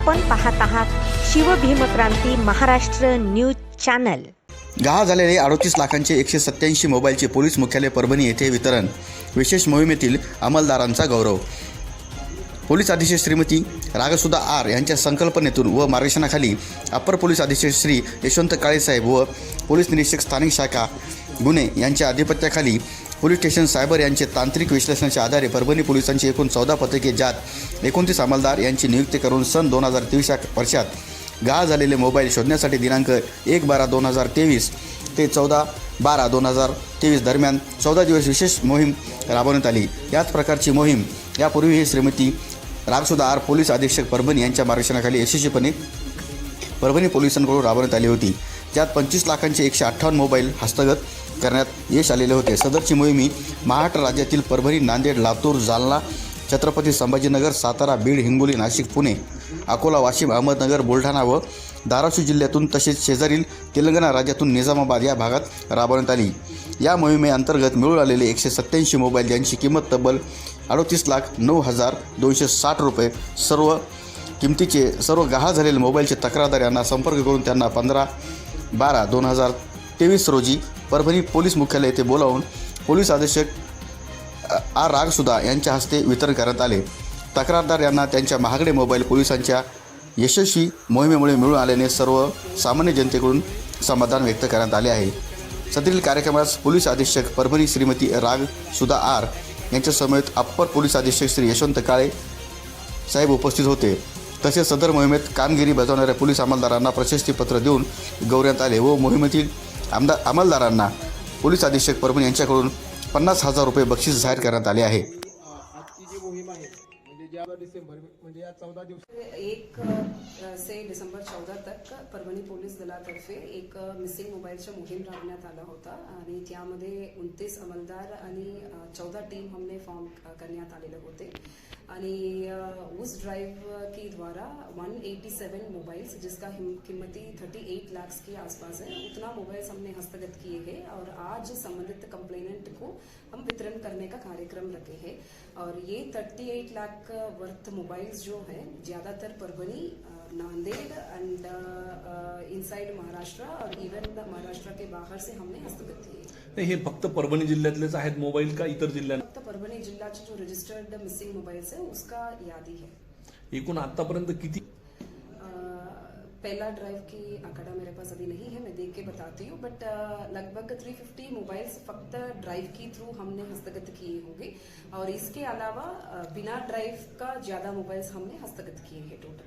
आपण पाहत आहात शिवभीमक्रांती महाराष्ट्र न्यूज चॅनल। गहाळ झालेले 38 लाखांचे 187 मोबाईलचे पोलीस मुख्यालय परभणी येथे वितरण। विशेष मोहिमेतील अंमलदारांचा गौरव। पोलीस अधीक्षक श्रीमती रागसुधा आर यांच्या संकल्पनेतून व मार्गदर्शनाखाली अप्पर पोलीस अधीक्षक श्री यशवंत काळे साहेब व पोलीस निरीक्षक स्थानिक शाखा गुन्हे यांच्या अधिपत्याखाली पोलीस स्टेशन सायबर यांचे तांत्रिक विश्लेषणाच्या आधारे परभणी पोलिसांची एकूण 14 पथके ज्यात 29 अंमलदार यांची नियुक्ती करून सन 2023 वर्षात गहाळ झालेले मोबाईल शोधण्यासाठी दिनांक 1/12/2023 ते 14/12/2023 दरम्यान 14 दिवस विशेष मोहीम राबवण्यात आली। याच प्रकारची मोहीम यापूर्वीही श्रीमती रागसुधा आर पोलीस अधीक्षक परभणी यांच्या मार्गदर्शनाखाली यशस्वीपणे परभणी पोलिसांकडून राबवण्यात आली होती। त्यात 25 लाखांचे 158 मोबाईल हस्तगत करण्यात यश आलेले होते। सदरची मोहीम महाराष्ट्र राज्यातील परभणी, नांदेड, लातूर, जालना, छत्रपती संभाजीनगर, सातारा, बीड, हिंगोली, नाशिक, पुणे, अकोला, वाशिम, अहमदनगर, बुलढाणा व धाराशिव जिल्ह्यातून तसेच शेजारील तेलंगणा राज्यातून निजामाबाद या भागात राबवण्यात आली। या मोहिमेअंतर्गत मिळून आलेले 187 मोबाईल ज्यांची किंमत तब्बल 38,09,260 रुपये सर्व किमतीचे सर्व गहाळ झालेले मोबाईलचे तक्रारदार यांना संपर्क करून त्यांना 15/12/2023 रोजी परभणी पोलीस मुख्यालय येथे बोलावून पोलीस अधीक्षक आर रागसुधा यांच्या हस्ते वितरण करण्यात आले। तक्रारदार यांना त्यांच्या महागडे मोबाईल पोलिसांच्या यशस्वी मोहिमेमुळे मिळून आल्याने सर्व सामान्य जनतेकडून समाधान व्यक्त करण्यात आले आहे। सदरील कार्यक्रमास पोलीस अधीक्षक परभणी श्रीमती रागसुधा आर यांच्या समेत अप्पर पोलीस अधीक्षक श्री यशवंत काळे साहेब उपस्थित होते। तसेच सदर मोहिमेत कामगिरी बजावणाऱ्या पोलीस अंमलदारांना प्रशस्तीपत्र देऊन गौरवण्यात आले व मोहिमेतील अंमलदारांना पोलीस अधीक्षक परभणी यांच्याकडून 50,000 रुपये बक्षीस जाहीर करण्यात आले आहे। आजची जी मोहीम आहे म्हणजे ज्या डिसेंबर म्हणजे या 14 दिवस 1 से डिसेंबर 14 तक परभणी पोलीस दलातर्फे एक मिसिंग मोबाईलच्या मोहीम राबवण्यात आला होता आणि त्यामध्ये 29 अंमलदार आणि 14 टीम हमने फॉर्म करण्यात आलेले होते आणि उस ड्राइव के द्वारा 187 मोबाइल्स जिसका कीमती 38 लाख के आसपास है उतना मोबाइल्स हमने हस्तगत किए हैं और आज संबंधित कंप्लेनेंट को हम वितरण करने का कार्यक्रम रखे हैं और ये 38 लाख वर्थ मोबाइल्स जो है ज़्यादातर परभणी, नांदेड़ एंड इनसाइड महाराष्ट्र और इवन महाराष्ट्र के बाहर से हमने हस्तगत किए। नाही, हे फक्त परभणी जिल्ह्यातलेच आहेत मोबाईल का इतर जिल्ह्यात? फक्त परभणी जिल्ह्याचे जो रजिस्टर्ड मिसिंग मोबाइल्स है उसका यादी है। एकूण आतापर्यंत किती? पहला ड्राइव की आंकड़ा मेरे पास अभी नहीं है, मैं देख के बताती हूँ, बट लगभग 350 मोबाइल्स फक्त ड्राइव की थ्रू हमने हस्तगत किए होंगे और इसके अलावा बिना ड्राइव का ज्यादा मोबाइल्स हमने हस्तगत किए हैं टोटल।